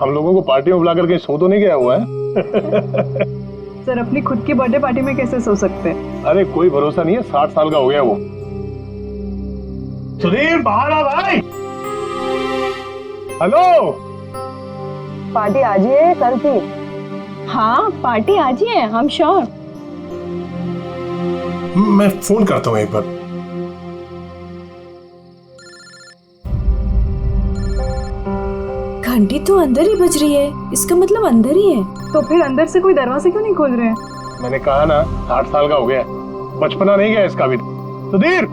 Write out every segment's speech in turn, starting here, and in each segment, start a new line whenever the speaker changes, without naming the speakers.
हम लोगों को पार्टी में बुला कर कहीं सो तो नहीं गया हुआ है?
सर अपनी खुद की बर्थडे पार्टी में कैसे सो सकते हैं?
अरे कोई भरोसा नहीं है, 60 साल का हो गया वो। सुधीर बाहर आ भाई। हेलो,
पार्टी आज ही है कल की?
हाँ पार्टी आज ही है, हम श्योर।
मैं फोन करता हूँ एक बार।
घंटी तो अंदर ही बज रही है, इसका मतलब अंदर ही है।
तो फिर अंदर से कोई दरवाजे क्यों नहीं खोल रहे हैं?
मैंने कहा ना 60 साल का हो गया, बचपना नहीं गया इसका भी। सुधीर,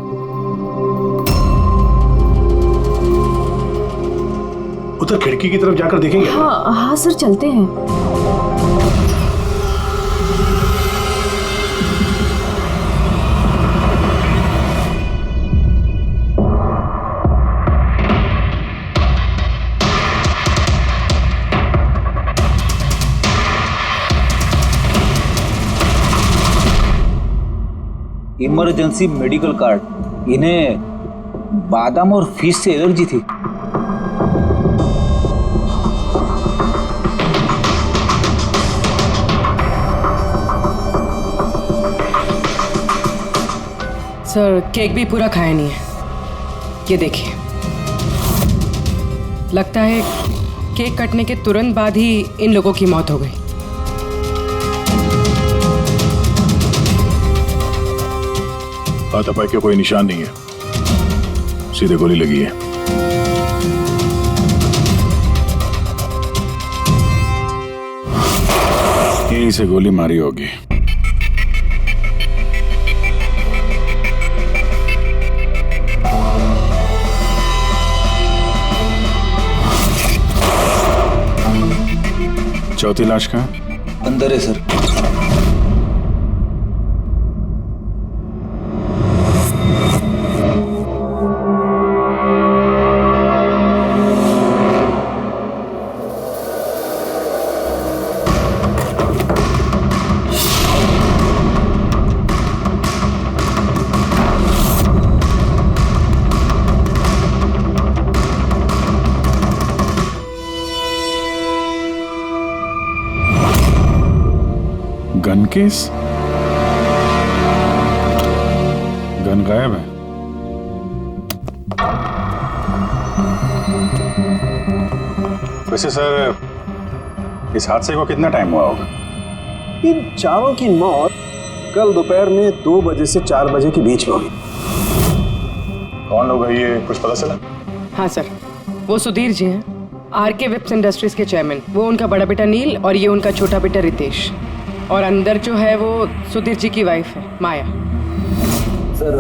उधर खिड़की की तरफ जाकर देखेंगे।
हाँ हाँ सर, चलते हैं।
Emergency medical card. इन्हें बादाम और फिश से एलर्जी थी।
सर केक भी पूरा खाया नहीं है, ये देखिए। लगता है केक कटने के तुरंत बाद ही इन लोगों की मौत हो गई।
हाथापाई का कोई निशान नहीं है, सीधे गोली लगी है। यहीं से गोली मारी होगी। चौथी लाश कहाँ?
अंदर है सर।
Gun case? गन गायब है। वैसे सर, इस हादसे को कितना टाइम हुआ होगा?
इन चारों की मौत कल दोपहर में 2 बजे से 4 बजे के बीच में हुई।
कौन लोग है ये, कुछ पता चला?
हाँ सर, वो सुधीर जी हैं, आरके वेब्स इंडस्ट्रीज के चेयरमैन। वो उनका बड़ा बेटा नील और ये उनका छोटा बेटा रितेश। और अंदर जो है वो सुधीर जी की वाइफ है माया।
सर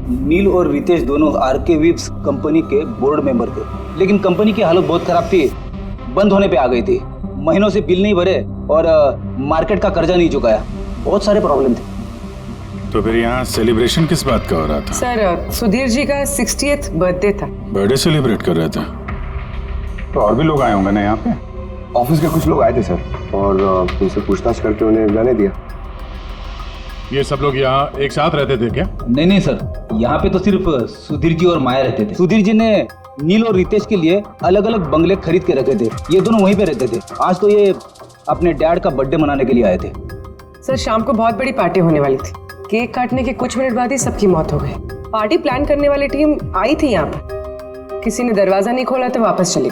नील और रितेश दोनों आरके वेब्स कंपनी के बोर्ड मेंबर थे, लेकिन कंपनी की हालत बहुत खराब थी, बंद होने पे आ गई थी। महीनों से बिल नहीं भरे और मार्केट का कर्जा नहीं चुकाया, बहुत सारे प्रॉब्लम थे।
तो फिर यहाँ सेलिब्रेशन किस बात का हो रहा था?
सर सुधीर जी का 60th बर्थडे था।
बर्थडे सेलिब्रेट कर रहे थे? तो और भी लोग आए होंगे ना यहाँ पे?
ऑफिस के कुछ लोग आए थे सर, और उनसे पूछताछ करके उन्हें जाने दिया।
ये सब लोग यहाँ एक साथ रहते थे क्या?
नहीं सर, यहाँ पे तो सिर्फ सुधीर जी और माया रहते थे। सुधीर जी ने नील और रितेश के लिए अलग अलग बंगले खरीद के रखे थे, ये दोनों वहीं पे रहते थे। आज तो ये अपने डैड का बर्थडे मनाने के लिए आए थे।
सर शाम को बहुत बड़ी पार्टी होने वाली थी, केक काटने के कुछ मिनट बाद ही सबकी मौत हो गई। पार्टी प्लान करने वाली टीम आई थी यहाँ पर, किसी ने दरवाजा नहीं खोला तो वापस चली।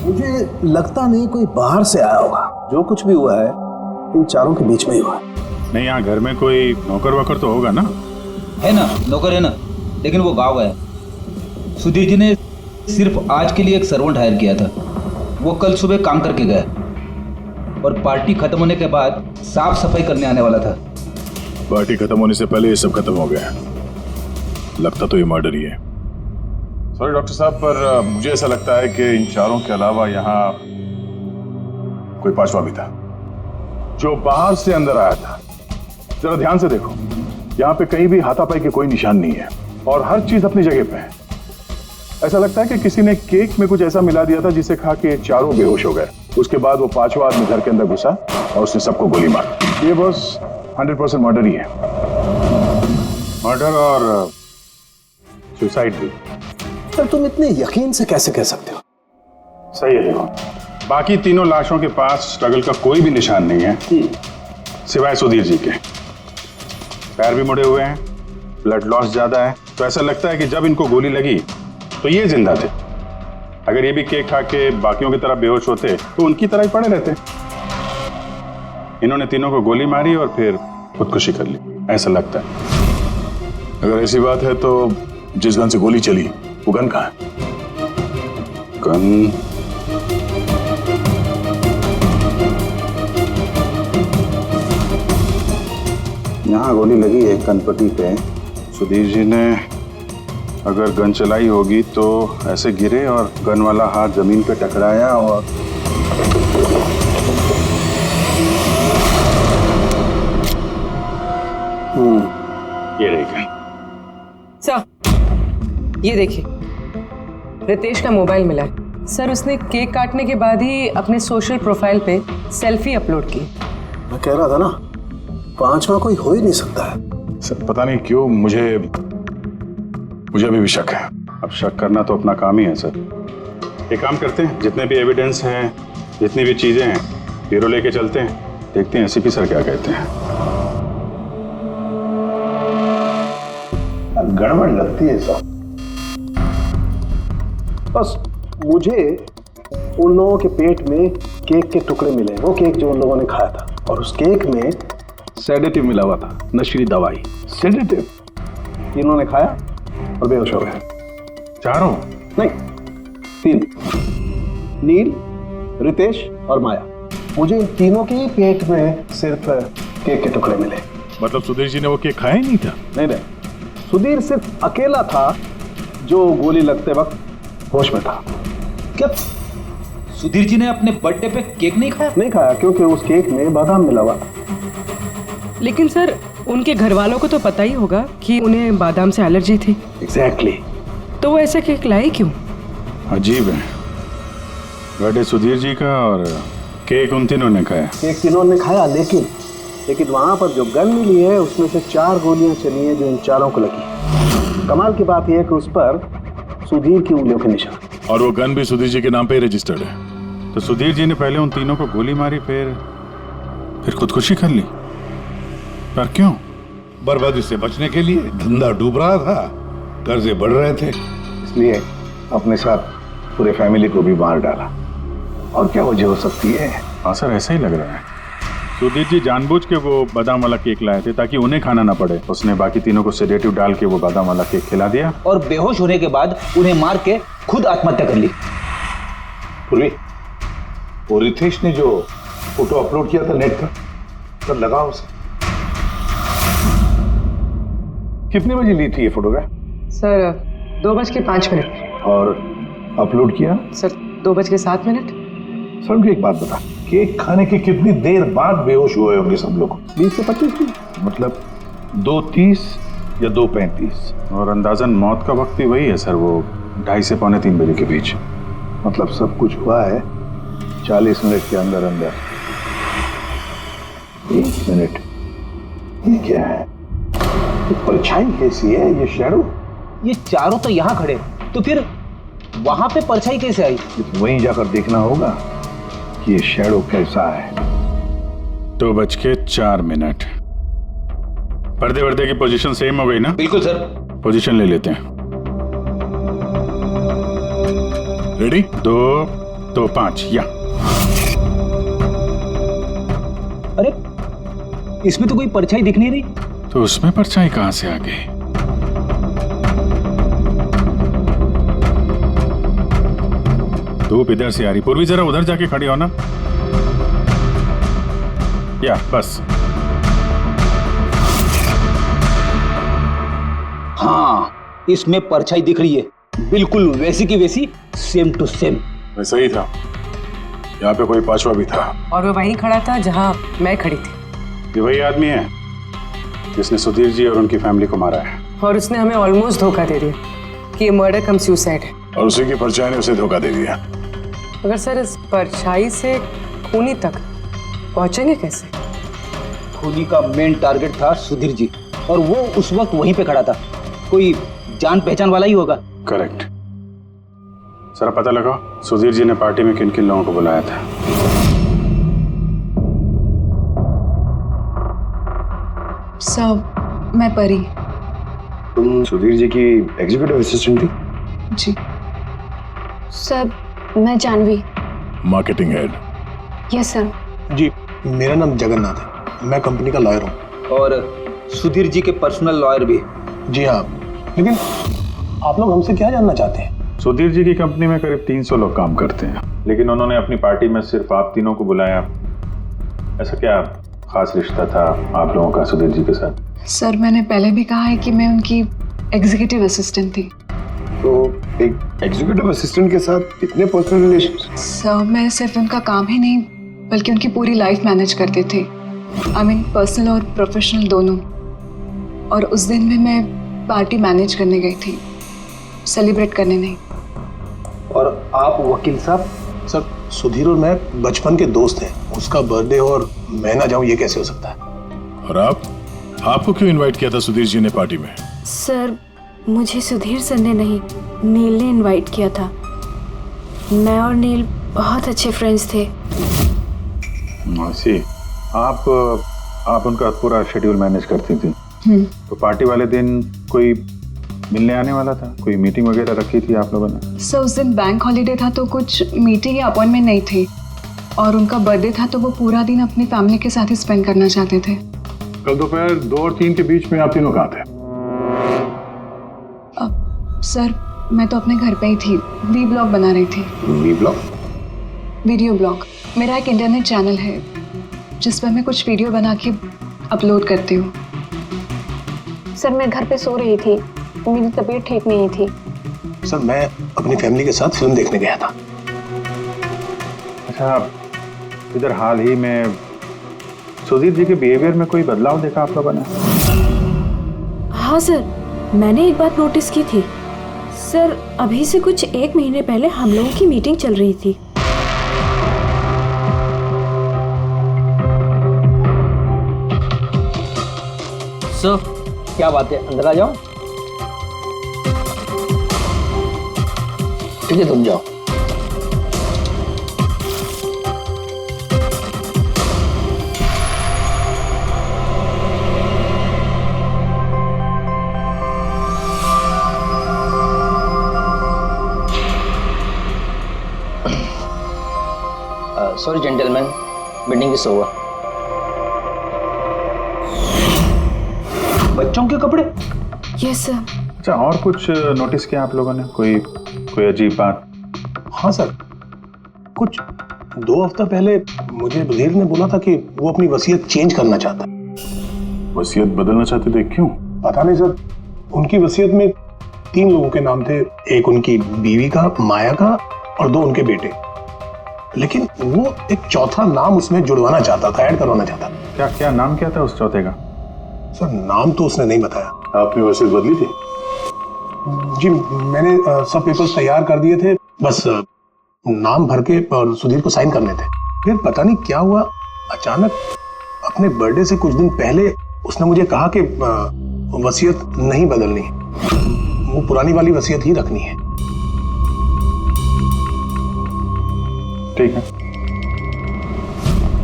मुझे लगता नहीं कोई बाहर से आया होगा। जो कुछ भी हुआ है इन चारों के बीच में ही हुआ है।
नहीं, यहाँ घर में कोई नौकर वोकर तो होगा ना?
है ना, नौकर है ना, लेकिन वो गाँव गया। सुधीर जी ने सिर्फ आज के लिए एक सर्वेंट हायर किया था, वो कल सुबह काम करके गया और पार्टी खत्म होने के बाद साफ सफाई करने आने वाला था।
पार्टी खत्म होने से पहले ये सब खत्म हो गया। लगता तो ये मर्डर ही है। सॉरी डॉक्टर साहब, पर मुझे ऐसा लगता है कि इन चारों के अलावा यहाँ कोई पांचवा भी था जो बाहर से अंदर आया था। जरा ध्यान से देखो, यहाँ पे कहीं भी हाथापाई के कोई निशान नहीं है और हर चीज अपनी जगह पे है। ऐसा लगता है कि किसी ने केक में कुछ ऐसा मिला दिया था जिसे खा के चारों बेहोश हो गए। उसके बाद वो पांचवा आदमी घर के अंदर घुसा और उसने सबको गोली मारी। ये बस 100% मर्डर ही है। मर्डर और सुसाइड भी।
सर तुम इतने यकीन से कैसे कह सकते हो?
सही है। देखो, बाकी तीनों लाशों के पास स्ट्रगल का कोई भी निशान नहीं है सिवाय सुधीर जी के। पैर भी मुड़े हुए हैं, ब्लड लॉस ज्यादा है, तो ऐसा लगता है कि जब इनको गोली लगी तो ये जिंदा थे। अगर ये भी केक खा के बाकियों की तरह बेहोश होते तो उनकी तरह ही पड़े रहते। इन्होंने तीनों को गोली मारी और फिर खुदकुशी कर ली, ऐसा लगता है।
अगर ऐसी बात है तो जिस गन से गोली चली वो गन कहाँ है?
गन यहाँ गोली लगी है कनपट्टी पे। सुधीर जी ने अगर गन चलाई होगी तो ऐसे गिरे और गन वाला हाथ जमीन पे टकराया और ये रही गन।
सर ये देखिए, रितेश का मोबाइल मिला है। सर उसने केक काटने के बाद ही अपने सोशल प्रोफाइल पे सेल्फी अपलोड की।
मैं कह रहा था ना, पांचवा कोई हो ही नहीं सकता है।
सर पता नहीं क्यों मुझे अभी भी शक है। अब शक करना तो अपना काम ही है सर। एक काम करते हैं, जितने भी एविडेंस हैं, जितनी भी चीजें हैं, ब्यूरो लेके चलते हैं, देखते हैं एसीपी सर क्या कहते हैं।
गड़बड़ लगती है सब। बस मुझे उन लोगों के पेट में केक के टुकड़े मिले, वो केक जो उन लोगों ने खाया था, और उस केक में सेडेटिव मिला हुआ था, नशीली दवाई। सेडेटिव इन्होंने खाया और बेहोश हो गए।
चारों?
नहीं, 3, नील, रितेश और माया। मुझे इन तीनों के ही पेट में सिर्फ केक के टुकड़े मिले।
मतलब सुधीर जी ने वो केक खाया ही नहीं था?
नहीं, सुधीर सिर्फ अकेला था जो गोली लगते वक्त होश में था।
क्या सुधीर जी ने अपने बर्थडे पे केक नहीं खाया?
नहीं खाया, क्योंकि उस केक में बादाम मिला हुआ था।
लेकिन सर उनके घर वालों को तो पता ही होगा कि उन्हें बादाम से एलर्जी थी।
एग्जैक्टली।
तो वो ऐसा केक लाए क्यों?
अजीब है, बर्थडे सुधीर जी का और केक उन तीनों ने खाया।
केक तीनों ने खाया, लेकिन वहां पर जो गन मिली है उसमें से 4 गोलियां चली हैं जो इन चारों को लगी। कमाल की बात यह है कि उस पर सुधीर की उंगलियों के निशान,
और वो गन भी सुधीर जी के नाम पे ही रजिस्टर्ड है।
तो सुधीर जी ने पहले उन तीनों को गोली मारी, फिर खुदकुशी कर ली। पर क्यों?
बर्बादी से बचने के लिए। धंधा डूब रहा था, कर्जे बढ़ रहे थे,
इसलिए अपने साथ पूरे फैमिली को भी मार डाला। और क्या वजह हो सकती है?
हाँ सर, ऐसा ही लग रहा है। सुधीर जी जानबूझ के वो बादाम वाला केक लाए थे ताकि उन्हें खाना ना पड़े। उसने बाकी तीनों को सेडेटिव डाल के वो बादाम वाला केक खिला दिया
और बेहोश होने के बाद उन्हें मार के खुद आत्महत्या कर ली।
पूरी वो रितेश ने जो फोटो अपलोड किया था नेट पर, तब लगा उसे। कितने बजे ली थी ये फोटोग्राफ?
सर 2:05।
और अपलोड किया?
सर 2:07।
सर मुझे एक बात बता, केक खाने के कितनी देर बाद बेहोश हुए होंगे सब लोग?
20 से 25 मिनट,
मतलब 2:30 या 2:35।
और अंदाजन मौत का वक्त भी वही है सर, वो 2:30 से 2:45 बजे के बीच।
मतलब सब कुछ हुआ है 40 मिनट के अंदर अंदर। 1 मिनट, ये क्या है? ये परछाई कैसी है? ये शैडो?
ये चारों तो यहाँ खड़े, तो फिर वहां पे परछाई कैसे आई?
वहीं जाकर देखना होगा कि ये शैडो कैसा है।
2:04। पर्दे वर्दे की पोजीशन सेम हो गई ना?
बिल्कुल सर।
पोजीशन ले लेते हैं।
रेडी?
2-5 या।
अरे इसमें तो कोई परछाई दिख नहीं रही।
तो उसमें परछाई कहां से आ गई? धूप इधर से आ रही। पूर्वी जरा उधर जाके खड़ी हो ना। या बस।
हाँ, इसमें परछाई दिख रही है, बिल्कुल वैसी की वैसी, सेम टू सेम।
वैसा ही था, यहाँ पे कोई पांचवा भी था।
और वो वहीं खड़ा था जहां मैं खड़ी थी।
ये वही आदमी है जिसने सुधीर जी और उनकी फैमिली को मारा है।
और उसने हमें ऑलमोस्ट धोखा दे दिया कि ये मर्डर कम सुसाइड है।
और उसी की परछाई ने उसे धोखा दे दिया।
मगर सर इस परछाई से खूनी तक पहुंचेंगे कैसे?
खूनी का मेन टारगेट था सुधीर जी, और वो उस वक्त वहीं पे खड़ा था। कोई जान पहचान वाला ही होगा।
करेक्ट।
सर पता लगा सुधीर जी ने पार्टी में किन किन लोगों को बुलाया था।
सब मैं परी।
तुम सुधीर जी की एग्जीक्यूटिव असिस्टेंट थी?
जी।
सर मैं Janhvi.
Marketing head.
Yes sir.
जी, मेरा नाम जगन्नाथ है, मैं कंपनी का लॉयर हूँ।
और सुधीर जी के पर्सनल लॉयर भी।
जी हाँ, लेकिन आप लोग हमसे क्या जानना चाहते हैं?
सुधीर जी की कंपनी में करीब 300 लोग काम करते हैं, लेकिन उन्होंने अपनी पार्टी में सिर्फ आप तीनों को बुलाया। ऐसा क्या खास रिश्ता था आप लोगों का सुधीर जी के साथ?
सर मैंने पहले भी कहा है कि मैं उनकी एग्जीक्यूटिव असिस्टेंट थी।
तो एक एग्जीक्यूटिव असिस्टेंट के साथ इतने पर्सनल रिलेशन?
सर मैं सिर्फ उनका काम ही नहीं बल्कि उनकी पूरी लाइफ मैनेज करते थे। आई मीन पर्सनल और प्रोफेशनल दोनों। और उस दिन में मैं पार्टी मैनेज करने गई थी, सेलिब्रेट करने नहीं।
और आप वकील साहब?
सर सुधीर और मैं बचपन के दोस्त हैं, उसका बर्थडे और मैं ना जाऊं ये कैसे हो सकता है?
और आपको क्यों इनवाइट किया था सुधीर जी ने पार्टी में?
सर मुझे सुधीर सर ने नहीं, नील ने इनवाइट किया था। मैं और नील बहुत अच्छे फ्रेंड्स थे।
सी, आप उनका पूरा शेड्यूल मैनेज करती थी। तो पार्टी वाले दिन कोई मिलने आने वाला था? कोई मीटिंग वगैरह रखी थी आप लोगों ने?
सर उस दिन बैंक हॉलीडे था तो कुछ मीटिंग या अपॉइंटमेंट नहीं थी। और उनका बर्थडे था तो वो पूरा दिन अपनी फैमिली के साथ ही स्पेंड करना चाहते थे।
कल दोपहर 2 और 3 के बीच में आप तीनों कहाँ थे?
सर मैं तो अपने घर पे ही थी, वी ब्लॉग बना रही थी।
V blog?
Video blog. मेरा एक इंटरनेट चैनल है जिस पर मैं कुछ वीडियो बना के अपलोड करती हूँ।
सर मैं घर पे सो रही थी, मेरी तबीयत ठीक नहीं थी।
सर मैं अपनी फैमिली के साथ फिल्म देखने गया था।
अच्छा, इधर हाल ही में सुधीर जी के बिहेवियर में कोई बदलाव देखा आप लोगों ने?
हाँ सर, मैंने एक बात नोटिस की थी। सर अभी से कुछ 1 महीने पहले हम लोगों की मीटिंग चल रही थी।
सर क्या बात है, अंदर आ जाओ। ठीक है तुम जाओ।
Sorry gentleman, meeting is over.
बच्चों के कपड़े?
Yes sir.
अच्छा, और कुछ नोटिस किया आप लोगों ने? कोई अजीब बात?
हाँ सर, कुछ 2 हफ्ता पहले मुझे सुधीर ने बोला था कि वो अपनी वसीयत चेंज करना चाहता है।
वसीयत बदलना चाहते थे, क्यों?
पता नहीं सर, उनकी वसीयत में 3 लोगों के नाम थे, एक उनकी बीवी का, माया का, और 2 उनके बेटे। लेकिन वो एक चौथा नाम उसमें जुड़वाना चाहता था, ऐड करवाना चाहता था।
क्या नाम क्या था उस चौथे का?
सर नाम तो उसने नहीं बताया।
आपने वसीयत बदली थी?
जी मैंने सब पेपर्स तैयार कर दिए थे, बस नाम भर के और सुधीर को साइन करने थे। फिर पता नहीं क्या हुआ, अचानक अपने बर्थडे से कुछ दिन पहले उसने मुझे कहा कि वसीयत नहीं बदलनी, वो पुरानी वाली वसीयत ही रखनी है।
ठीक है।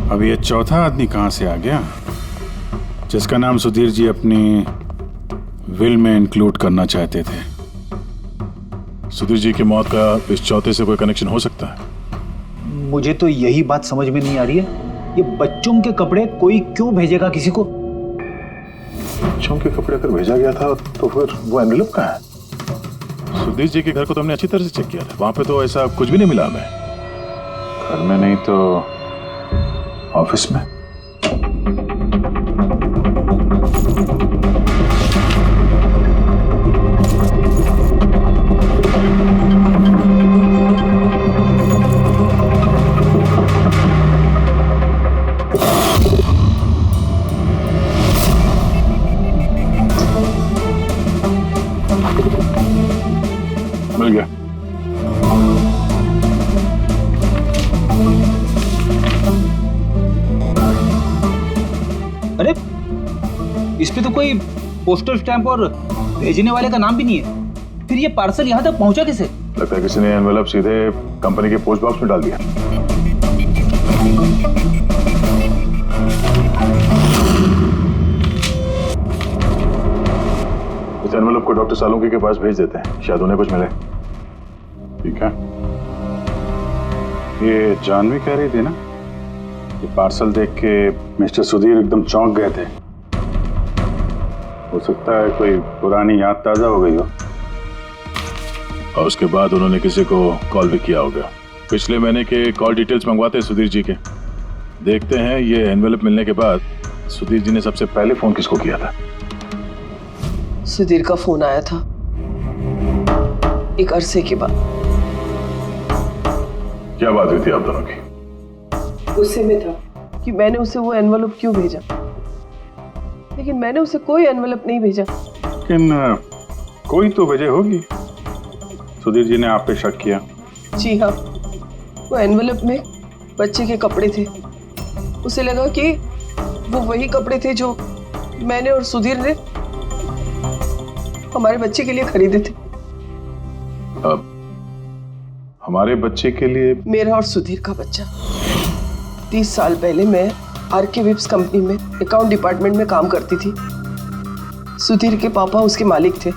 अब ये चौथा आदमी कहां से आ गया जिसका नाम सुधीर जी अपनी विल में इंक्लूड करना चाहते थे?
सुधीर जी की मौत का इस चौथे से कोई कनेक्शन हो सकता है?
मुझे तो यही बात समझ में नहीं आ रही है, ये बच्चों के कपड़े कोई क्यों भेजेगा किसी को?
बच्चों के कपड़े अगर भेजा गया था तो फिर वो एनवेलप कहाँ है? सुधीर जी के घर को तो हमने अच्छी तरह से चेक किया था, वहां पे तो ऐसा कुछ भी नहीं मिला हमें।
घर में नहीं तो ऑफिस में?
मिल गया।
अरे इस पे तो कोई पोस्टल स्टैंप और भेजने वाले का नाम भी नहीं है, फिर ये पार्सल यहाँ तक पहुंचा कैसे?
लगता है किसी ने एनवेलप सीधे कंपनी के पोस्ट बॉक्स में डाल दिया। इस एनवेलप को डॉक्टर सालुंकी के पास भेज देते हैं, शायद उन्हें कुछ मिले।
ठीक है। ये जानवी कह रही थी ना, ये पार्सल देख के मिस्टर सुधीर एकदम चौंक गए थे। हो सकता है कोई पुरानी याद ताजा हो गई हो।
और उसके बाद उन्होंने किसी को कॉल भी किया होगा। पिछले महीने के कॉल डिटेल्स मंगवाते हैं सुधीर जी के। देखते हैं ये एनवेलप मिलने के बाद सुधीर जी ने सबसे पहले फोन किसको किया था।
सुधीर का फोन आया था एक अरसे के बाद।
क्या बात हुई थी आप दोनों की?
गुस्से में था कि मैंने उसे वो एनवेलप क्यों भेजा, लेकिन मैंने उसे कोई एनवेलप नहीं भेजा।
लेकिन कोई तो वजह होगी। सुधीर जी ने आप पे शक किया।
जी हाँ, वो एनवेलप में बच्चे के कपड़े थे। उसे लगा कि वो वही कपड़े थे जो मैंने और सुधीर ने हमारे बच्चे के लिए खरीदे थे।
अब हमारे बच्चे के लिए?
मेरा और सुधीर का बच्चा। 30 साल पहले मैं आरके विप्स कंपनी में अकाउंट डिपार्टमेंट में काम करती थी। सुधीर के पापा उसके मालिक थे।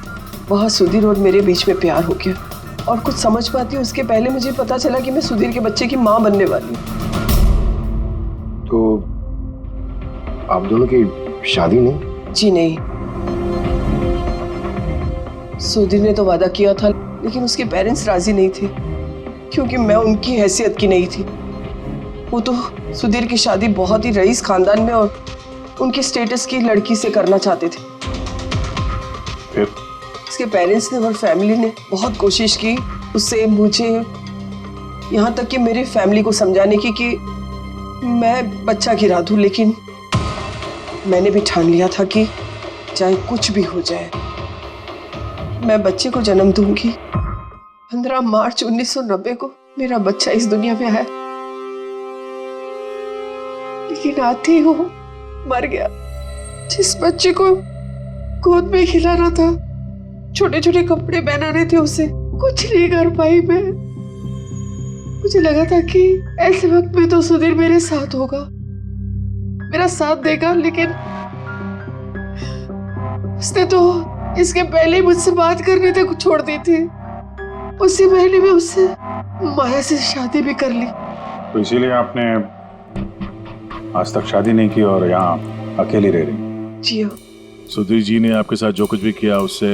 वहाँ सुधीर और मेरे बीच में प्यार हो गया, और कुछ समझ पाती उसके पहले मुझे पता चला कि मैं सुधीर के बच्चे की माँ बनने वाली हूँ।
तो आप दोनों की शादी नहीं?
जी नहीं। सुधीर ने तो वादा किया था, लेकिन उसके पेरेंट्स राजी नहीं थे, क्योंकि मैं उनकी हैसियत की नहीं थी। वो तो सुधीर की शादी बहुत ही रईस खानदान में और उनके स्टेटस की लड़की से करना चाहते थे।
फिर
उसके पेरेंट्स ने और फैमिली ने बहुत कोशिश की उससे, मुझे, यहाँ तक कि मेरी फैमिली को समझाने की कि मैं बच्चा गिरा दूं, लेकिन मैंने भी ठान लिया था कि चाहे कुछ भी हो जाए मैं बच्चे को जन्म दूंगी। 15 मार्च 1990 को मेरा बच्चा इस दुनिया में आया, लेकिन आते ही वो मर गया। जिस बच्चे को गोद में खिलाना था, छोटे छोटे कपड़े पहनाने थे उसे, कुछ नहीं कर पाई मैं। मुझे लगा था कि ऐसे वक्त में तो सुधीर मेरे साथ होगा, मेरा साथ देगा, लेकिन उसने तो इसके पहले ही मुझसे बात करने तक छोड़ दी थी। उसी महीने में उससे माया से शादी भी कर ली।
तो इसीलिए आपने आज तक शादी नहीं की और यहाँ अकेली रह रही?
जी हाँ।
सुधीर जी ने आपके साथ जो कुछ भी किया उससे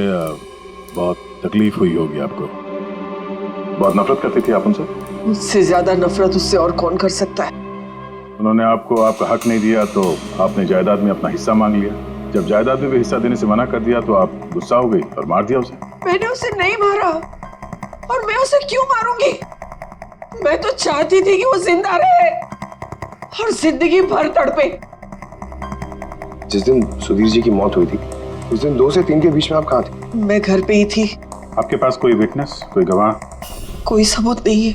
बहुत तकलीफ हुई होगी आपको। बहुत नफरत करती थी आप उनसे?
मुझसे ज्यादा नफरत उससे और कौन कर सकता है।
उन्होंने आपको आपका हक नहीं दिया तो आपने जायदाद में अपना हिस्सा मांग लिया। जब जायदाद में भी हिस्सा देने से मना कर दिया तो आप गुस्सा हो गई और मार दिया उसे।
मैंने उसे नहीं मारा, और मैं उसे क्यों मारूंगी? मैं तो चाहती थी कि वो जिंदा रहे और जिंदगी भर तड़पे।
जिस दिन सुधीर जी की मौत हुई थी, उस दिन 2 से 3 के बीच में आप कहाँ थे?
मैं घर पे ही थी।
आपके पास कोई विटनेस, कोई गवाह?
कोई सबूत नहीं है।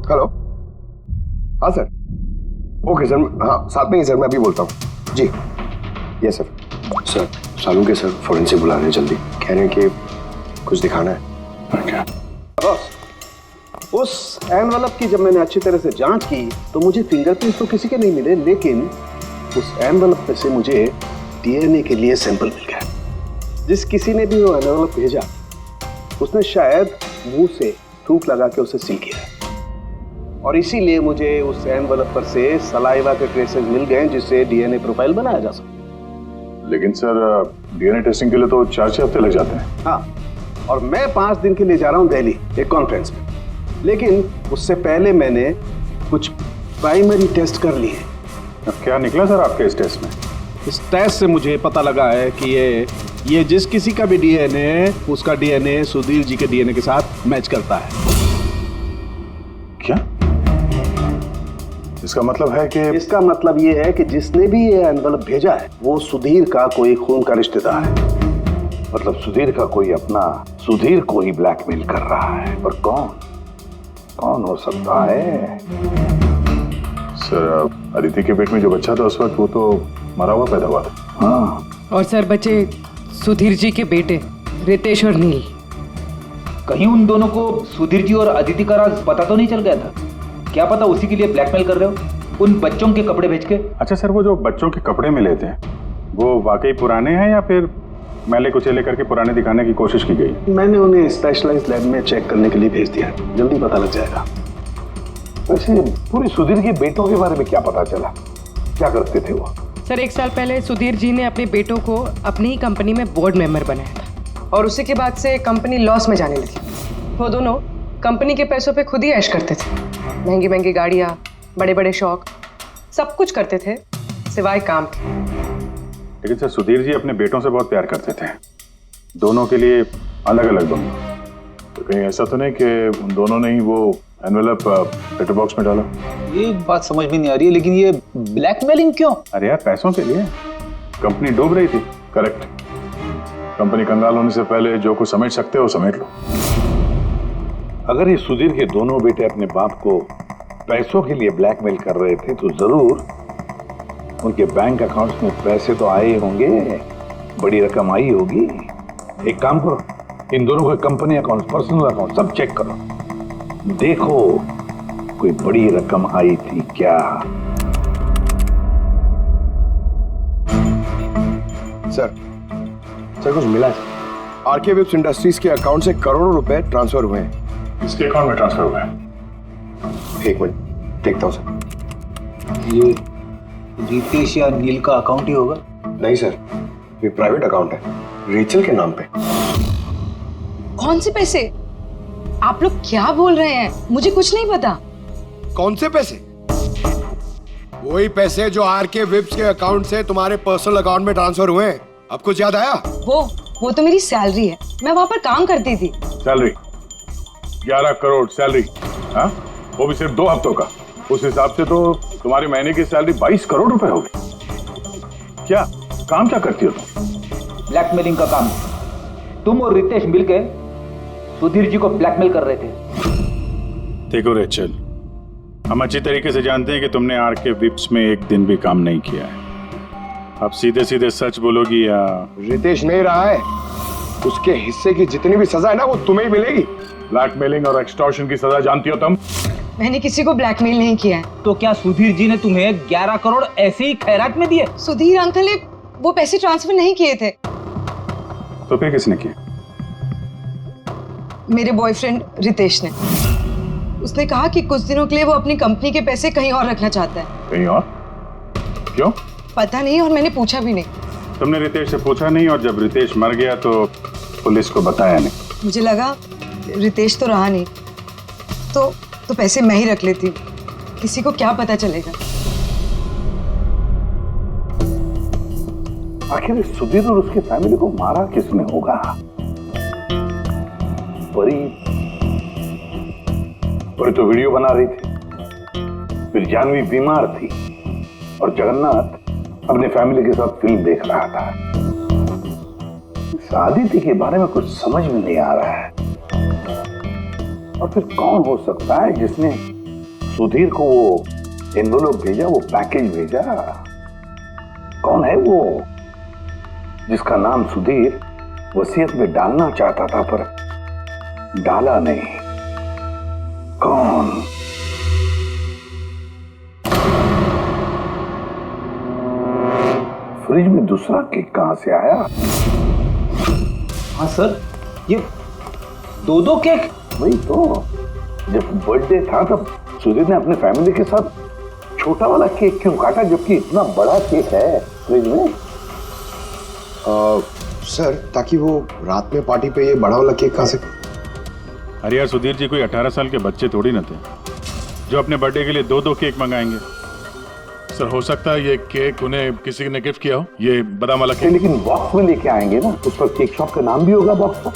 हेलो, हाँ सर। ओके सर, हाँ साथ में ही सर, मैं अभी बोलता हूँ। जी yes sir. Sir Salunke sir forensic बुला रहे हैं जल्दी, कह रहे हैं कि कुछ दिखाना है। बॉस, उस एनवेलप की जब मैंने अच्छी तरह से जांच की तो मुझे फिंगरप्रिंट्स तो किसी के नहीं मिले, लेकिन उस एनवेलप में से मुझे डीएनए के लिए सैंपल मिल गया। जिस किसी ने भी वो एनवेलप भेजा उसने शायद मुंह से थूक लगा के उसे सील किया, और इसीलिए मुझे उस एनवेलप पर से सलाइवा के ट्रेसेस मिल गए जिससे डीएनए प्रोफाइल बनाया जा सके।
लेकिन सर डीएनए टेस्टिंग के लिए तो 4-6 हफ्ते लग जाते हैं।
हाँ, और मैं 5 दिन के लिए जा रहा हूँ दिल्ली एक कॉन्फ्रेंस में, लेकिन उससे पहले मैंने कुछ प्राइमरी टेस्ट कर लिए।
अब क्या निकला सर आपके इस टेस्ट में?
इस टेस्ट से मुझे पता लगा है कि ये जिस किसी का भी डीएनए, उसका डीएनए सुधीर जी के डीएनए के साथ मैच करता है।
क्या? इसका मतलब है कि?
इसका मतलब ये है कि जिसने भी ये एनवेलप भेजा है वो सुधीर का कोई खून का रिश्तेदार है।
मतलब सुधीर का कोई अपना सुधीर को ही ब्लैकमेल कर रहा है। पर कौन हो सकता है?
सर अदिति के पेट में जो बच्चा था उस वक्त वो तो मरा हुआ पैदा हुआ था।
हाँ।
और सर बच्चे सुधीर जी के बेटे रितेश और नील।
कहीं उन दोनों को सुधीर जी और अदिति का राज पता तो नहीं चल गया था? क्या पता उसी के लिए ब्लैकमेल कर रहे हो उन बच्चों के कपड़े बेच के।
अच्छा सर, वो जो बच्चों के कपड़े मिले थे वो वाकई पुराने हैं या फिर मैले कुचेले करके पुराने दिखाने की कोशिश की गई?
मैंने उन्हें स्पेशलाइज्ड लैब में चेक करने के लिए भेज दिया, जल्दी पता लग जाएगा।
वैसे पूरी सुधीर के बेटों के बारे में क्या पता चला? क्या करते थे वो?
सर 1 साल पहले सुधीर जी ने अपने बेटों को अपनी ही कंपनी में बोर्ड मेंबर बनाया था और उसी के बाद से कंपनी लॉस में जाने लगी। वो दोनों कंपनी के पैसों पे खुद ही ऐश करते थे, महंगी महंगी गाड़ियाँ, बड़े बड़े शौक, सब कुछ करते थे सिवाय काम के।
लेकिन सर सुधीर जी अपने बेटों से बहुत प्यार करते थे, दोनों के लिए अलग अलग दोनों।
तो कहीं ऐसा तो नहीं कि उन दोनों ने ही वो एनवेलप लेटर बॉक्स में डाला?
ये बात समझ में नहीं आ रही है, लेकिन ये ब्लैकमेलिंग क्यों?
अरे यार पैसों के लिए, कंपनी डूब रही थी।
करेक्ट। कंपनी कंगाल होने से पहले जो कुछ समेट सकते हो समेट लो।
अगर ये सुधीर के दोनों बेटे अपने बाप को पैसों के लिए ब्लैकमेल कर रहे थे तो जरूर उनके बैंक अकाउंट्स में पैसे तो आए होंगे, बड़ी रकम आई होगी। एक काम करो, इन दोनों के कंपनी अकाउंट, पर्सनल अकाउंट सब चेक करो, देखो कोई बड़ी रकम आई थी क्या।
सर कुछ मिला है? आरके वेब्स इंडस्ट्रीज के अकाउंट से करोड़ों रुपए ट्रांसफर हुए हैं।
किसके अकाउंट में ट्रांसफर हुए हैं?
एक मिनट देखता हूँ सर।
ये रितेश या नील का अकाउंट ही होगा?
नहीं सर, ये प्राइवेट अकाउंट है, रेचल के नाम पे।
कौन से पैसे? आप लोग क्या बोल रहे हैं? मुझे कुछ नहीं पता।
कौन से पैसे? वही पैसे जो आरके वेब्स के अकाउंट से तुम्हारे पर्सनल अकाउंट में ट्रांसफर हुए हैं। अब कुछ याद आया?
वो तो मेरी सैलरी है, मैं वहां पर काम करती थी।
Salary 11 crore salary? हाँ, वो भी सिर्फ 2 हफ्तों का। उस हिसाब से तो तुम्हारी महीने की सैलरी 22 करोड़ रुपए हो गई। क्या काम क्या करती हो तुम?
ब्लैकमेलिंग का काम। तुम और रितेश मिलके सुधीर जी को ब्लैकमेल कर रहे थे।
देखो रेचल, हम अच्छी तरीके से जानते हैं कि तुमने आरके विप्स में एक दिन भी काम नहीं किया है। अब सीधे सीधे सच बोलोगी या?
रितेश नहीं रहा है, उसके हिस्से की जितनी भी सजा है ना वो तुम्हें ही मिलेगी।
ब्लैकमेलिंग और एक्सटॉर्शन की सजा जानती हो तुम?
मैंने किसी को ब्लैकमेल नहीं किया है।
तो क्या सुधीर जी ने तुम्हें 11 करोड़ ऐसे ही खैरात में दिए?
सुधीर अंकल ने वो पैसे ट्रांसफर नहीं किए थे।
तो फिर किसने किया?
मेरे बॉयफ्रेंड रितेश ने। उसने कहा कि कुछ दिनों के लिए वो अपनी कंपनी के पैसे कहीं और रखना चाहता है।
कहीं और? क्यों?
पता नहीं, और मैंने पूछा भी नहीं।
तुमने रितेश से पूछा नहीं, और जब रितेश मर गया तो पुलिस को बताया नहीं?
मुझे लगा रितेश तो रहा नहीं, तो पैसे मैं ही रख लेती, किसी को क्या पता चलेगा।
आखिर सुधीर और उसके फैमिली को मारा किसने होगा? परी तो वीडियो बना रही थी, फिर जानवी बीमार थी और जगन्नाथ अपने फैमिली के साथ फिल्म देख रहा था। आदित्य के बारे में कुछ समझ में नहीं आ रहा है। और फिर कौन हो सकता है जिसने सुधीर को वो एनवेलप भेजा, वो पैकेज भेजा? कौन है वो जिसका नाम सुधीर वसीयत में डालना चाहता था पर डाला नहीं? कौन? फ्रिज में दूसरा केक कहां से आया?
हाँ सर, ये 2 केक।
वही तो, जब बर्थडे था तब सुधीर ने अपने फैमिली के साथ छोटा वाला केक क्यों काटा जबकि इतना बड़ा केक है फ्रिज में?
सर, ताकि वो रात में पार्टी पे ये बड़ा वाला केक खा सके।
अरे यार, सुधीर जी कोई 18 साल के बच्चे थोड़ी ना थे जो अपने बर्थडे के लिए 2 केक मंगाएंगे।
सर, हो सकता है ये केक उन्हें किसी ने गिफ्ट किया हो, ये बादाम वाला केक।
लेकिन बॉक्स में लेके आएंगे ना, उस पर केक शॉप का नाम भी होगा बॉक्स पर।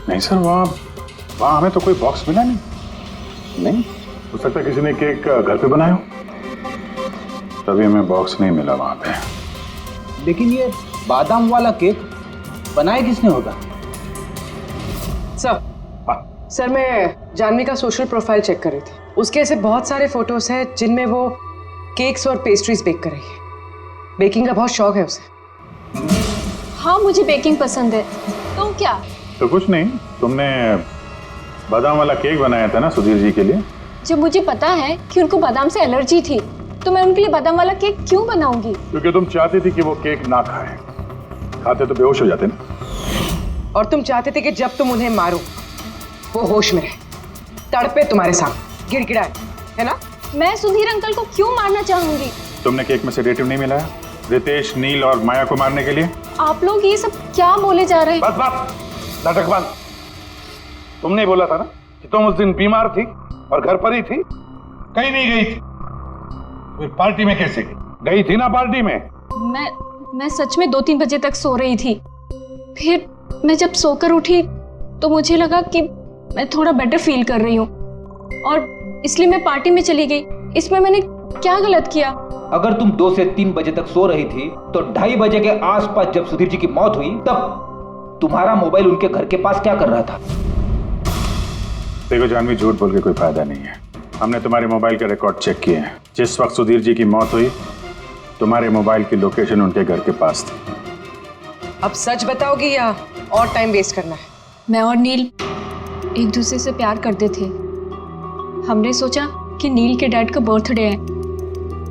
नहीं सर, वहाँ हमें तो कोई बॉक्स मिला नहीं।
नहीं
हो सकता है किसी ने केक घर पे बनाया हो,
तभी हमें बॉक्स नहीं मिला वहाँ पे।
लेकिन ये बादाम वाला केक बनाया किसने होगा?
सर मैं जानवी का सोशल प्रोफाइल चेक कर रही थी। उसके ऐसे बहुत सारे फोटोज हैं जिनमें वो केक्स और पेस्ट्रीज बेक कर रही है। बेकिंग का बहुत शौक है उसे।
हाँ मुझे बेकिंग पसंद है। तो क्या?
तो कुछ नहीं, तुमने बादाम वाला केक बनाया था ना सुधीर जी के लिए।
जब मुझे पता है कि उनको बादाम से एलर्जी थी तो मैं उनके लिए बादाम वाला केक क्यों बनाऊंगी?
क्योंकि तुम चाहती थी कि वो केक ना खाए, खाते तो बेहोश हो जाते ना।
और तुम चाहते थे कि जब तुम उन्हें मारो वो होश में रहे, तड़पे तुम्हारे सामने, गिड़गिड़ाए, है ना?
मैं सुधीर अंकल को क्यों मारना चाहूंगी?
तुमने केक में सेडेटिव नहीं मिलाया रितेश, नील और माया को मारने के लिए?
आप लोग ये सब क्या बोले जा रहे हैं?
बस बस, नाटक बंद। तुमने बोला था ना कि तुम उस दिन बीमार थी और घर पर ही थी, कहीं नहीं गई थी। फिर पार्टी में कैसे गई थी ना पार्टी में?
मैं सच में 2-3 बजे तक सो रही थी। फिर मैं जब सोकर उठी तो मुझे लगा कि मैं थोड़ा बेटर फील कर रही हूँ और इसलिए मैं पार्टी में चली गई। इसमें मैंने क्या गलत किया?
अगर तुम 2 से 3 बजे तक सो रही थी तो 2:30 बजे के आसपास जब सुधीर जी की मौत हुई तब तुम्हारा मोबाइल उनके घर के पास क्या कर रहा था?
देखो जानवी, झूठ बोल के कोई फायदा नहीं है। हमने तुम्हारे मोबाइल के रिकॉर्ड चेक किए हैं। जिस वक्त सुधीर जी की मौत हुई तुम्हारे मोबाइल की लोकेशन उनके घर के पास थी।
अब सच बताओगी या और टाइम वेस्ट करना है?
मैं और नील एक दूसरे से प्यार करते थे। हमने सोचा कि नील के डैड का बर्थडे है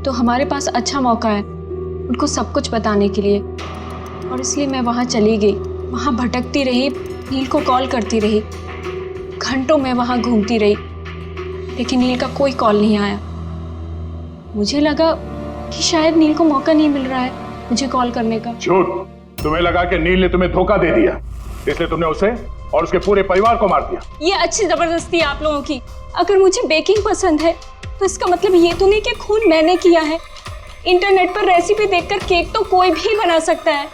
तो हमारे पास अच्छा मौका है उनको सब कुछ बताने के लिए, और इसलिए मैं वहाँ चली गई। वहाँ भटकती रही, नील को कॉल करती रही, घंटों में वहाँ घूमती रही, लेकिन नील का कोई कॉल नहीं आया। मुझे लगा कि शायद नील को मौका नहीं मिल रहा है मुझे कॉल करने का।
झूठ! तुम्हें लगा कि नील ने तुम्हें धोखा दे दिया, इसलिए तुमने उसे और उसके पूरे परिवार को मार दिया।
ये अच्छी जबरदस्ती है आप लोगों की। अगर मुझे बेकिंग पसंद है तो इसका मतलब ये तो नहीं कि खून मैंने किया है। इंटरनेट पर रेसिपी देखकर केक तो कोई भी बना सकता है।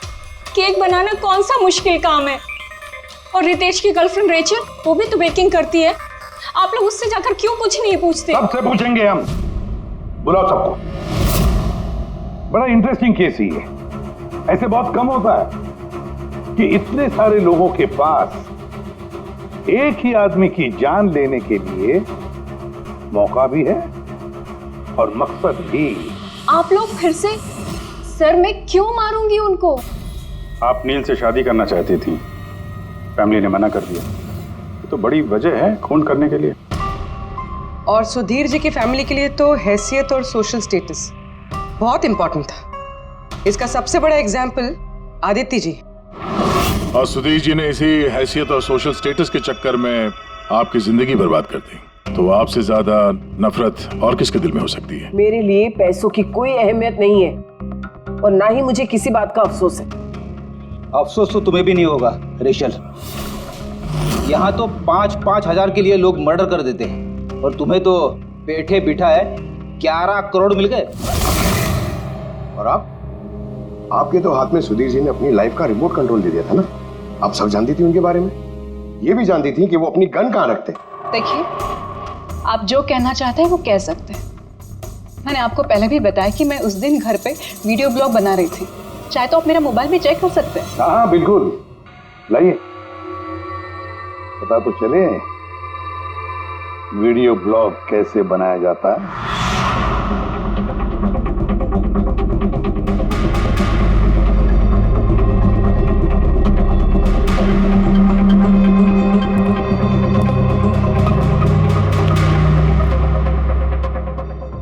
केक बनाना कौन सा मुश्किल काम है? और रितेश की गर्लफ्रेंड रेचल, वो भी तो बेकिंग करती है। आप लोग उससे जाकर क्यों कुछ नहीं पूछते?
सबसे पूछेंगे हम, बुलाओ सबको। बड़ा इंटरेस्टिंग केस ही है। ऐसे बहुत कम होता है कि इतने सारे लोगों के पास एक ही आदमी की जान लेने के लिए मौका भी है और मकसद भी।
आप लोग फिर से? सर मैं क्यों मारूंगी उनको?
आप नील से शादी करना चाहती थी, फैमिली ने मना कर दिया। ये तो बड़ी वजह है खून करने के लिए।
और सुधीर जी की फैमिली के लिए तो हैसियत और सोशल स्टेटस बहुत इंपॉर्टेंट था। इसका सबसे बड़ा एग्जाम्पल आदित्य जी।
और सुधीर जी ने इसी हैसियत और सोशल स्टेटस के चक्कर में आपकी जिंदगी बर्बाद कर दी। तो आपसे ज्यादा नफरत और किसके दिल में हो सकती है?
मेरे लिए पैसों की कोई अहमियत नहीं है और ना ही मुझे किसी बात का अफसोस है।
अफसोस तो तुम्हें भी नहीं होगा रेशल। यहाँ तो 5-5 हजार के लिए लोग मर्डर कर देते हैं और तुम्हें तो बैठे बिठाए 11 करोड़ मिल गए।
और आपके तो हाथ में सुधीर जी ने अपनी लाइफ का रिमोट कंट्रोल दे दिया था ना। आप सब जानती थी उनके बारे में, ये भी जानती थी कि वो अपनी गन कहाँ रखते।
देखिए, आप जो कहना चाहते हैं वो कह सकते हैं। मैंने आपको पहले भी बताया कि मैं उस दिन घर पे वीडियो ब्लॉग बना रही थी। चाहे तो आप मेरा मोबाइल भी चेक कर सकते हैं।
हाँ बिल्कुल, लाइए पता तो चले वीडियो ब्लॉग कैसे बनाया जाता है।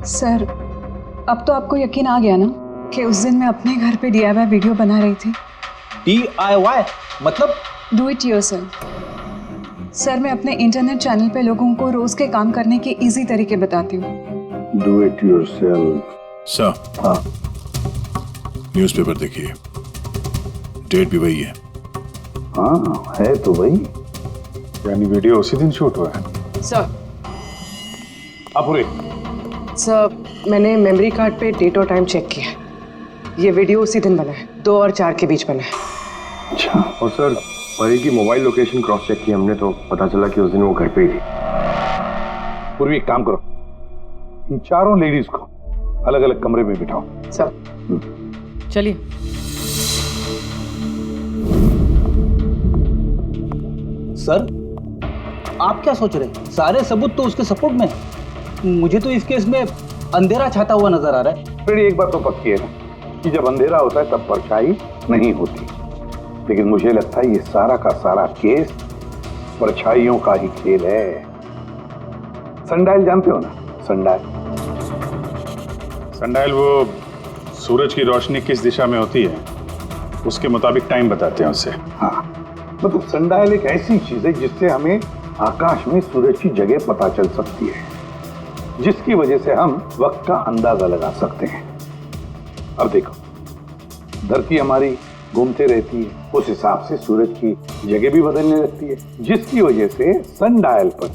सर, अब तो आपको यकीन आ गया ना कि उस दिन मैं अपने घर पे DIY वीडियो बना रही थी।
DIY मतलब?
Do it yourself. सर, मैं अपने इंटरनेट चैनल पे लोगों को रोज के काम करने के इजी तरीके बताती हूँ।
Do it yourself.
सर,
हाँ,
न्यूज़पेपर देखिए, डेट भी वही है।
हाँ है तो वही,
यानी वीडियो उसी दिन शूट हुआ है।
सर,
अपुरे
सर, मैंने मेमोरी कार्ड पे डेट और टाइम चेक किया। ये वीडियो उसी दिन बना है, 2 और 4 के बीच बना है।
अच्छा।
और सर, परी की मोबाइल लोकेशन क्रॉस चेक की हमने तो पता चला कि उस दिन वो घर पे ही थी।
पूर्वी एक काम करो, इन चारों लेडीज को अलग अलग कमरे में बिठाओ।
सर चलिए।
सर आप क्या सोच रहे हैं? सारे सबूत तो उसके सपोर्ट में है। मुझे तो इस केस में अंधेरा छाता हुआ नजर आ रहा है।
फिर एक बात तो पक्की है ना कि जब अंधेरा होता है तब परछाई नहीं होती। लेकिन मुझे लगता है ये सारा का सारा केस परछाइयों का ही खेल है। सनडायल जानते हो ना? सनडायल
सनडायल वो सूरज की रोशनी किस दिशा में होती है उसके मुताबिक टाइम बताते हैं उससे।
हाँ, मतलब सनडायल एक ऐसी चीज है जिससे हमें आकाश में सूरज की जगह पता चल सकती है, जिसकी वजह से हम वक्त का अंदाजा लगा सकते हैं। अब देखो, धरती हमारी घूमते रहती है, उस हिसाब से सूरज की जगह भी बदलने लगती है, जिसकी वजह से सनडायल पर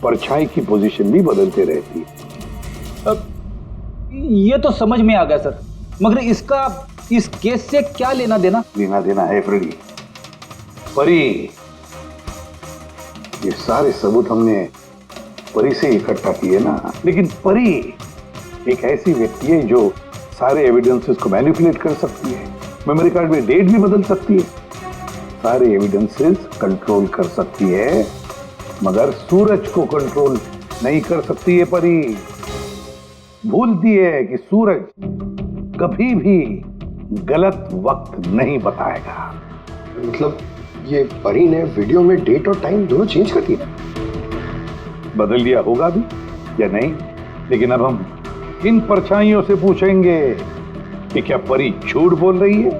परछाई की पोजीशन भी बदलते रहती है।
अब ये तो समझ में आ गया सर, मगर इसका इस केस से क्या लेना देना?
लेना देना है फ्रेडी। परी, ये सारे सबूत हमने परी से इकट्ठा किए ना, लेकिन परी एक ऐसी व्यक्ति है जो सारे एविडेंसेस को मैनिपुलेट कर सकती है, मेमोरी कार्ड में डेट भी बदल सकती है, सारे एविडेंसेस कंट्रोल कर सकती है, मगर सूरज को कंट्रोल नहीं कर सकती है। परी भूलती है कि सूरज कभी भी गलत वक्त नहीं बताएगा।
मतलब ये परी ने वीडियो में डेट और टाइम दोनों चेंज कर दिया?
बदल दिया होगा भी या नहीं, लेकिन अब हम इन परछाइयों से पूछेंगे कि क्या परी झूठ बोल रही है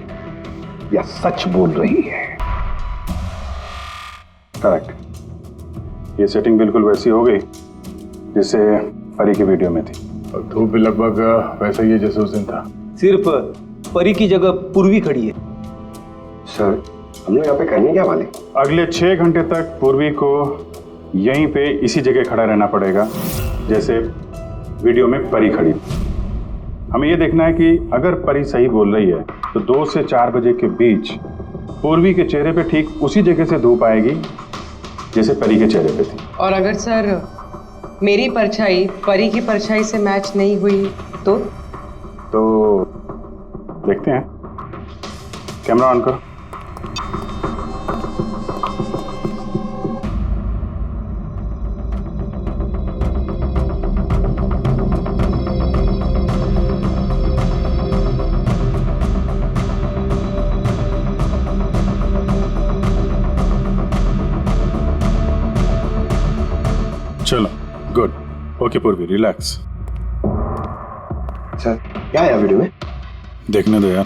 या सच बोल रही है।
करेक्ट, ये सेटिंग बिल्कुल वैसी हो गई जैसे परी की वीडियो में थी,
और धूप भी लगभग वैसा ही है जैसे उस दिन था।
सिर्फ परी की जगह पूर्वी खड़ी है।
सर, हम लोग यहाँ पे करने क्या वाले?
अगले 6 घंटे तक पूर्वी को यहीं पे इसी जगह खड़ा रहना पड़ेगा जैसे वीडियो में परी खड़ी। हमें यह देखना है कि अगर परी सही बोल रही है तो 2 से 4 बजे के बीच पूर्वी के चेहरे पे ठीक उसी जगह से धूप आएगी जैसे परी के चेहरे पे थी।
और अगर सर मेरी परछाई परी की परछाई से मैच नहीं हुई तो
देखते हैं। कैमरा ऑन करो।
चलो, गुड। ओके पूर्वी, रिलैक्स।
सर, क्या है वीडियो में?
देखने दो यार।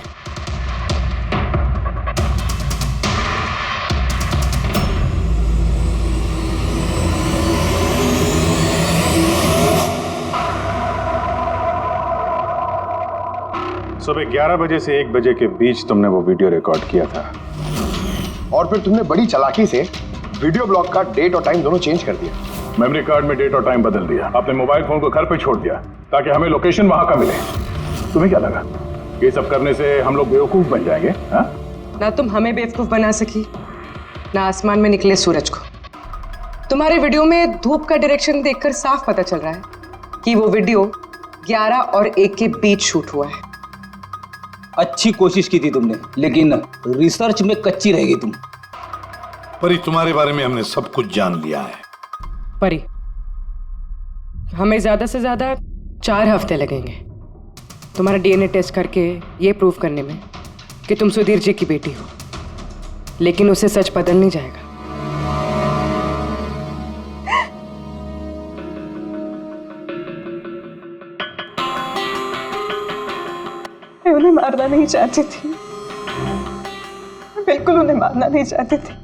सुबह 11 बजे से 1 बजे के बीच तुमने वो वीडियो रिकॉर्ड किया था,
और फिर तुमने बड़ी चालाकी से वीडियो ब्लॉग का डेट और टाइम दोनों चेंज कर दिया।
मेमोरी कार्ड में डेट और टाइम बदल दिया, अपने मोबाइल फोन को घर पे छोड़ दिया ताकि हमें लोकेशन वहां का मिले। तुम्हें क्या लगा ये सब करने से हम लोग बेवकूफ बन जाएंगे? हा?
ना तुम हमें बेवकूफ बना सकी, ना आसमान में निकले सूरज को। तुम्हारे वीडियो में धूप का डायरेक्शन देखकर साफ पता चल रहा है कि वो वीडियो 11 और 1 के बीच शूट हुआ है।
अच्छी कोशिश की थी तुमने, लेकिन रिसर्च में कच्ची रह गई तुम।
परी, तुम्हारे बारे में हमने सब कुछ जान लिया है।
परी, हमें ज्यादा से ज्यादा 4 हफ्ते लगेंगे तुम्हारा डीएनए टेस्ट करके ये प्रूव करने में कि तुम सुधीर जी की बेटी हो, लेकिन उसे सच बदल नहीं जाएगा।
मैं उन्हें मारना नहीं चाहती थी, मैं बिल्कुल उन्हें मारना नहीं चाहती थी।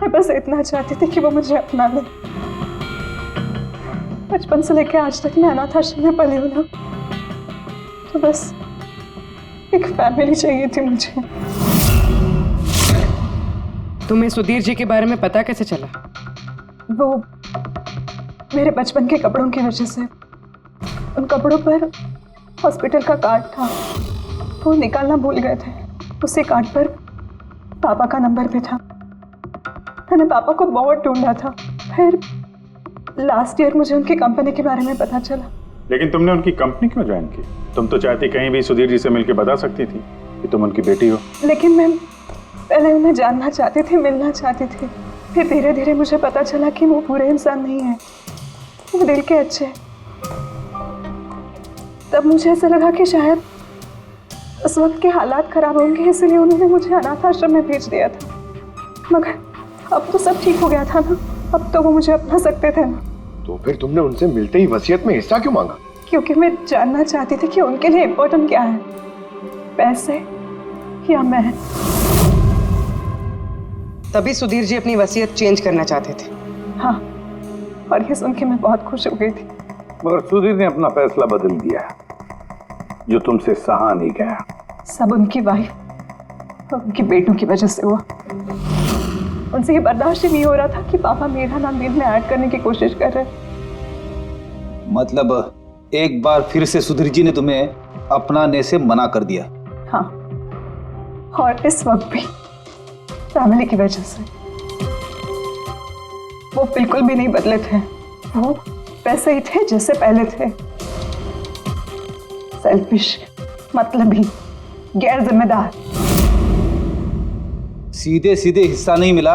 मैं बस इतना चाहती थी कि वो मुझे अपना ले। बचपन से लेकर आज तक मैं अनाथ आश्रम में पली हूँ ना, तो बस एक फैमिली चाहिए थी मुझे।
तुम्हें सुधीर जी के बारे में पता कैसे चला?
वो मेरे बचपन के कपड़ों की वजह से, उन कपड़ों पर हॉस्पिटल का कार्ड था, वो निकालना भूल गए थे। उसी कार्ड पर पापा का नंबर भी था। मैंने पापा को बहुत ढूंढा था, फिर लास्ट ईयर मुझे उनकी कंपनी के बारे में पता चला।
लेकिन तुमने उनकी कंपनी क्यों ज्वाइन की? तुम तो चाहती कहीं भी सुधीर जी से मिलकर बता सकती थी कि तुम उनकी बेटी हो।
लेकिन मैं पहले उन्हें जानना चाहती थी, मिलना चाहती थी। फिर धीरे धीरे मुझे पता चला कि वो बुरे इंसान नहीं है, वो दिल के अच्छे। तब मुझे ऐसा लगा कि शायद उस वक्त के हालात खराब होंगे इसलिए उन्होंने मुझे अनाथ आश्रम में भेज दिया था। मगर अब तो सब ठीक हो गया था ना, अब तो वो मुझे अपना सकते थे ना।
तो फिर तुमने उनसे मिलते ही वसीयत में हिस्सा क्यों मांगा?
क्योंकि मैं जानना चाहती थी कि उनके लिए इम्पोर्टेंट क्या है, पैसे या मैं।
तभी सुधीर जी अपनी वसीयत चेंज करना चाहते थे।
हाँ, और ये सुन के मैं बहुत खुश हो गई थी।
मगर सुधीर ने अपना फैसला बदल दिया, जो तुमसे सहा नहीं गया।
सब उनकी वाइफ और उनके बेटों की वजह से हुआ। उनसे ये बर्दाश्त ही नहीं हो रहा था कि पापा मेरा नाम नील में ऐड करने की कोशिश कर रहे।
मतलब एक बार फिर से सुधीर जी ने तुम्हें अपनाने से मना कर दिया?
हाँ, और इस वक्त भी फैमिली की वजह से। वो बिल्कुल भी नहीं बदले थे, वो वैसे ही थे जैसे पहले थे। सेल्फिश, मतलबी, गैर जिम्मेदार।
सीधे सीधे हिस्सा नहीं मिला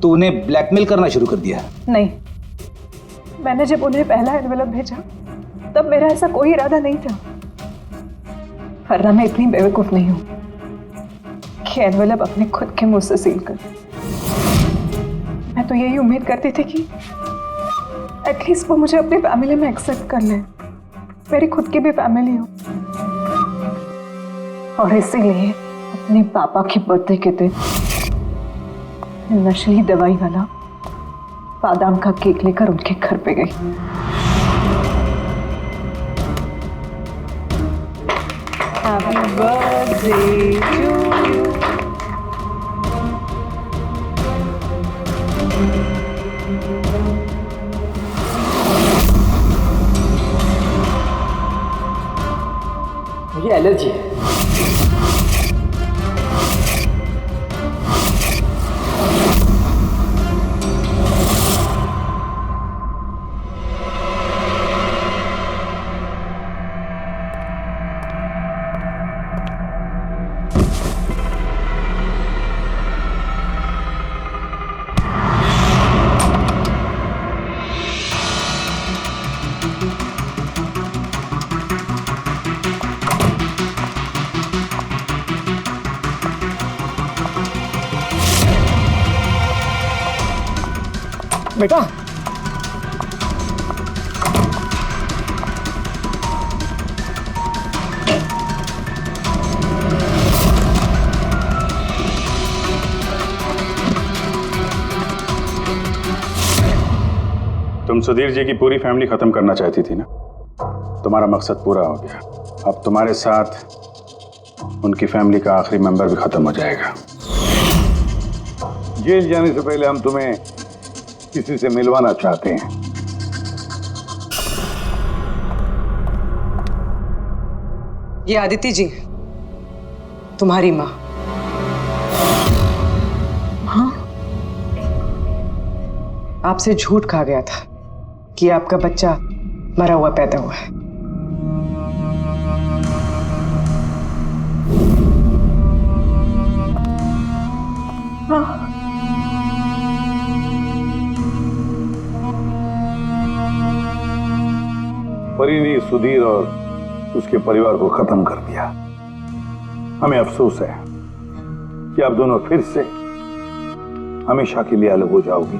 तो उन्हें ब्लैकमेल करना शुरू कर दिया?
नहीं, मैंने जब उन्हें पहला एनवेलप भेजा तब मेरा ऐसा कोई इरादा नहीं था। वरना मैं इतनी बेवकूफ नहीं हूं कि एनवेलप अपने खुद के मुंह से सील कर। मैं तो यही उम्मीद करती थी कि एटलीस्ट वो मुझे अपनी फैमिली में एक्सेप्ट कर ले, मेरी खुद की भी फैमिली हो। और इसीलिए अपने पापा के बर्थडे के दिन नशीली दवाई वाला बादाम का केक लेकर उनके घर पे गई। Happy birthday to you.
मुझे एलर्जी है।
बेटा,
तुम सुधीर जी की पूरी फैमिली खत्म करना चाहती थी ना? तुम्हारा मकसद पूरा हो गया। अब तुम्हारे साथ उनकी फैमिली का आखिरी मेंबर भी खत्म हो जाएगा।
जेल जाने से पहले हम तुम्हें किसी से मिलवाना चाहते हैं।
ये आदिति जी, तुम्हारी माँ। हाँ, आपसे झूठ कहा गया था कि आपका बच्चा मरा हुआ पैदा हुआ है।
हाँ,
परी ने सुधीर और उसके परिवार को खत्म कर दिया। हमें अफसोस है कि आप दोनों फिर से हमेशा के लिए अलग हो जाओगी।